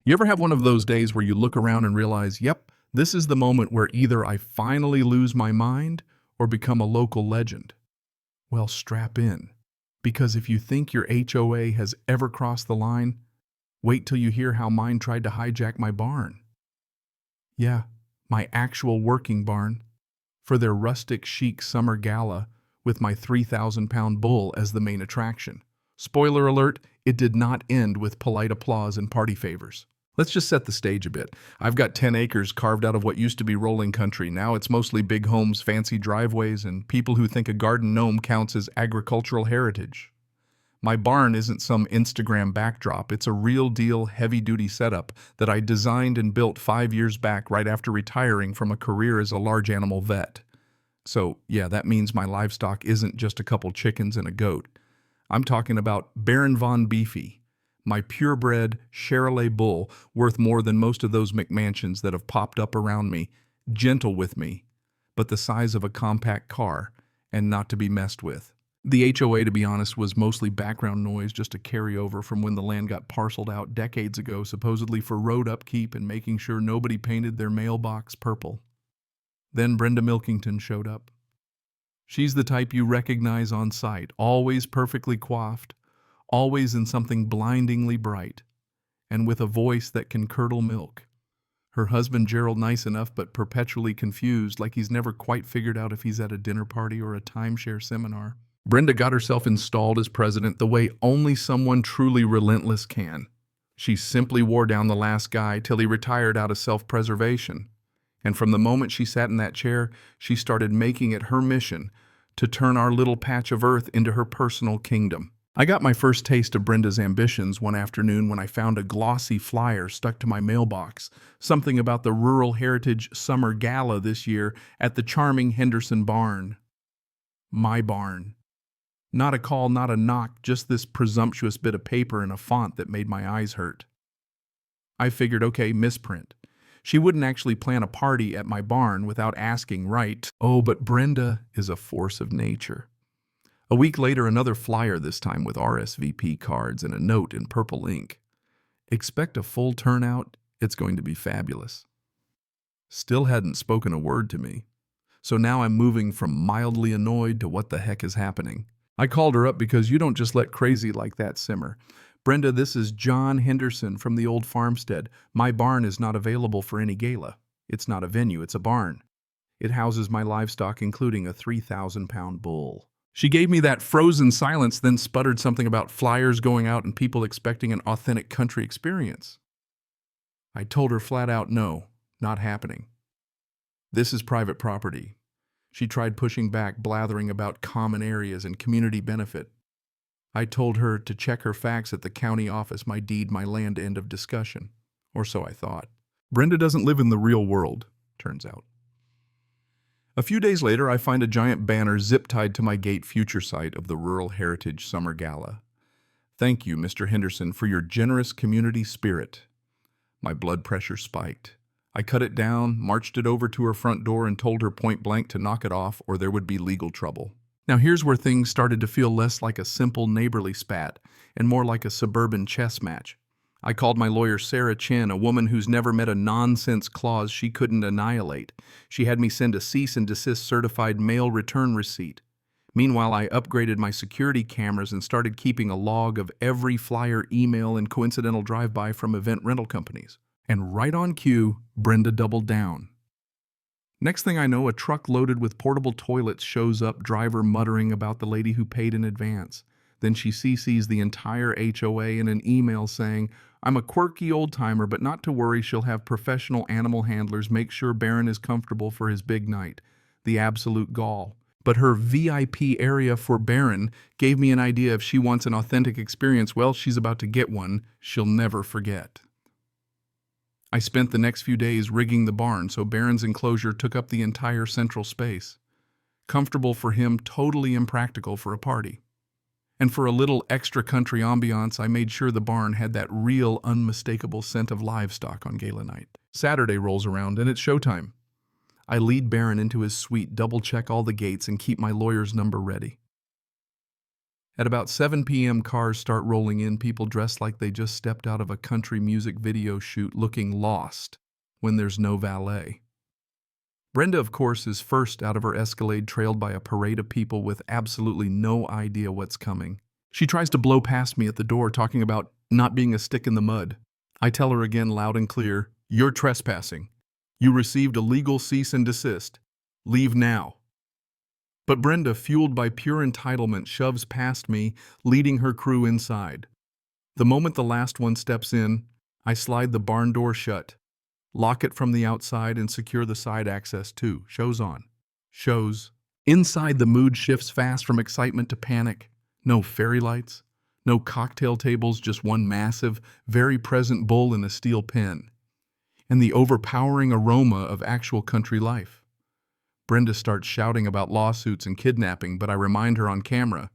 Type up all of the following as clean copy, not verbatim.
You ever have one of those days where you look around and realize, yep, this is the moment where either I finally lose my mind or become a local legend? Well, strap in. Because if you think your HOA has ever crossed the line, wait till you hear how mine tried to hijack my barn. Yeah, my actual working barn, for their rustic chic summer gala with my 3,000-pound bull as the main attraction. Spoiler alert, it did not end with polite applause and party favors. Let's just set the stage a bit. I've got 10 acres carved out of what used to be rolling country. Now it's mostly big homes, fancy driveways, and people who think a garden gnome counts as agricultural heritage. My barn isn't some Instagram backdrop. It's a real deal heavy-duty setup that I designed and built 5 years back right after retiring from a career as a large animal vet. So, yeah, that means my livestock isn't just a couple chickens and a goat. I'm talking about Baron Von Beefy, my purebred Charolais bull worth more than most of those McMansions that have popped up around me, gentle with me, but the size of a compact car and not to be messed with. The HOA, to be honest, was mostly background noise, just a carryover from when the land got parceled out decades ago, supposedly for road upkeep and making sure nobody painted their mailbox purple. Then Brenda Milkington showed up. She's the type you recognize on sight, always perfectly coiffed, always in something blindingly bright, and with a voice that can curdle milk. Her husband Gerald nice enough but perpetually confused, like he's never quite figured out if he's at a dinner party or a timeshare seminar. Brenda got herself installed as president the way only someone truly relentless can. She simply wore down the last guy till he retired out of self-preservation. And from the moment she sat in that chair, she started making it her mission to turn our little patch of earth into her personal kingdom. I got my first taste of Brenda's ambitions one afternoon when I found a glossy flyer stuck to my mailbox, something about the Rural Heritage Summer Gala this year at the charming Henderson barn. My barn. Not a call, not a knock, just this presumptuous bit of paper in a font that made my eyes hurt. I figured, okay, misprint. She wouldn't actually plan a party at my barn without asking, right? Oh, but Brenda is a force of nature. A week later, another flyer, this time with RSVP cards and a note in purple ink. Expect a full turnout. It's going to be fabulous. Still hadn't spoken a word to me. So now I'm moving from mildly annoyed to what the heck is happening. I called her up because you don't just let crazy like that simmer. Brenda, this is John Henderson from the old farmstead. My barn is not available for any gala. It's not a venue, it's a barn. It houses my livestock, including a 3,000-pound bull. She gave me that frozen silence, then sputtered something about flyers going out and people expecting an authentic country experience. I told her flat out, no, not happening. This is private property. She tried pushing back, blathering about common areas and community benefit. I told her to check her facts at the county office, my deed, my land, end of discussion. Or so I thought. Brenda doesn't live in the real world, turns out. A few days later, I find a giant banner zip-tied to my gate future site of the Rural Heritage Summer Gala. Thank you, Mr. Henderson, for your generous community spirit. My blood pressure spiked. I cut it down, marched it over to her front door, and told her point blank to knock it off or there would be legal trouble. Now here's where things started to feel less like a simple neighborly spat and more like a suburban chess match. I called my lawyer Sarah Chin, a woman who's never met a nonsense clause she couldn't annihilate. She had me send a cease and desist certified mail return receipt. Meanwhile, I upgraded my security cameras and started keeping a log of every flyer, email, and coincidental drive-by from event rental companies. And right on cue, Brenda doubled down. Next thing I know, a truck loaded with portable toilets shows up, driver muttering about the lady who paid in advance. Then she CCs the entire HOA in an email saying, I'm a quirky old-timer, but not to worry, she'll have professional animal handlers make sure Baron is comfortable for his big night. The absolute gall. But her VIP area for Baron gave me an idea if she wants an authentic experience, well, she's about to get one she'll never forget. I spent the next few days rigging the barn so Baron's enclosure took up the entire central space. Comfortable for him, totally impractical for a party. And for a little extra country ambiance, I made sure the barn had that real, unmistakable scent of livestock on gala night. Saturday rolls around and it's showtime. I lead Baron into his suite, double-check all the gates, and keep my lawyer's number ready. At about 7 p.m., cars start rolling in, people dressed like they just stepped out of a country music video shoot looking lost when there's no valet. Brenda, of course, is first out of her Escalade, trailed by a parade of people with absolutely no idea what's coming. She tries to blow past me at the door, talking about not being a stick in the mud. I tell her again loud and clear, "You're trespassing. You received a legal cease and desist. Leave now." But Brenda, fueled by pure entitlement, shoves past me, leading her crew inside. The moment the last one steps in, I slide the barn door shut, lock it from the outside, and secure the side access too. Show's on. Shows. Inside, the mood shifts fast from excitement to panic. No fairy lights, no cocktail tables, just one massive, very present bull in a steel pen, and the overpowering aroma of actual country life. Brenda starts shouting about lawsuits and kidnapping, but I remind her on camera,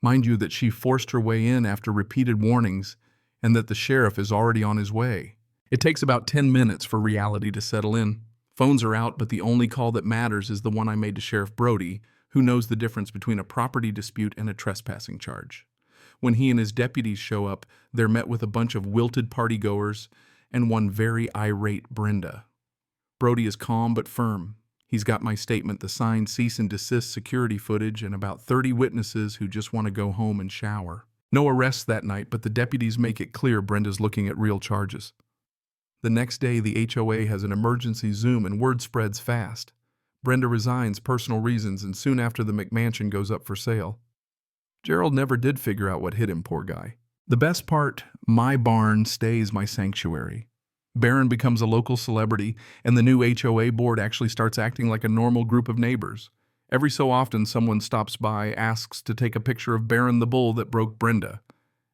mind you, that she forced her way in after repeated warnings and that the sheriff is already on his way. It takes about 10 minutes for reality to settle in. Phones are out, but the only call that matters is the one I made to Sheriff Brody, who knows the difference between a property dispute and a trespassing charge. When he and his deputies show up, they're met with a bunch of wilted partygoers and one very irate Brenda. Brody is calm but firm. He's got my statement, the signed cease and desist security footage, and about 30 witnesses who just want to go home and shower. No arrests that night, but the deputies make it clear Brenda's looking at real charges. The next day, the HOA has an emergency Zoom and word spreads fast. Brenda resigns, personal reasons, and soon after the McMansion goes up for sale. Gerald never did figure out what hit him, poor guy. The best part, my barn stays my sanctuary. Barron becomes a local celebrity, and the new HOA board actually starts acting like a normal group of neighbors. Every so often, someone stops by, asks to take a picture of Barron the bull that broke Brenda.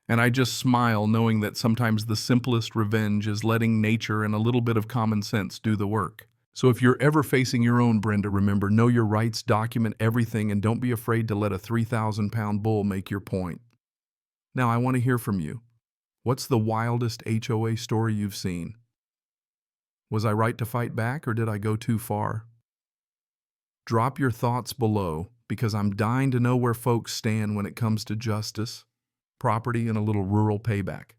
And I just smile, knowing that sometimes the simplest revenge is letting nature and a little bit of common sense do the work. So if you're ever facing your own Brenda, remember, know your rights, document everything, and don't be afraid to let a 3,000-pound bull make your point. Now, I want to hear from you. What's the wildest HOA story you've seen? Was I right to fight back, or did I go too far? Drop your thoughts below, because I'm dying to know where folks stand when it comes to justice, property, and a little rural payback.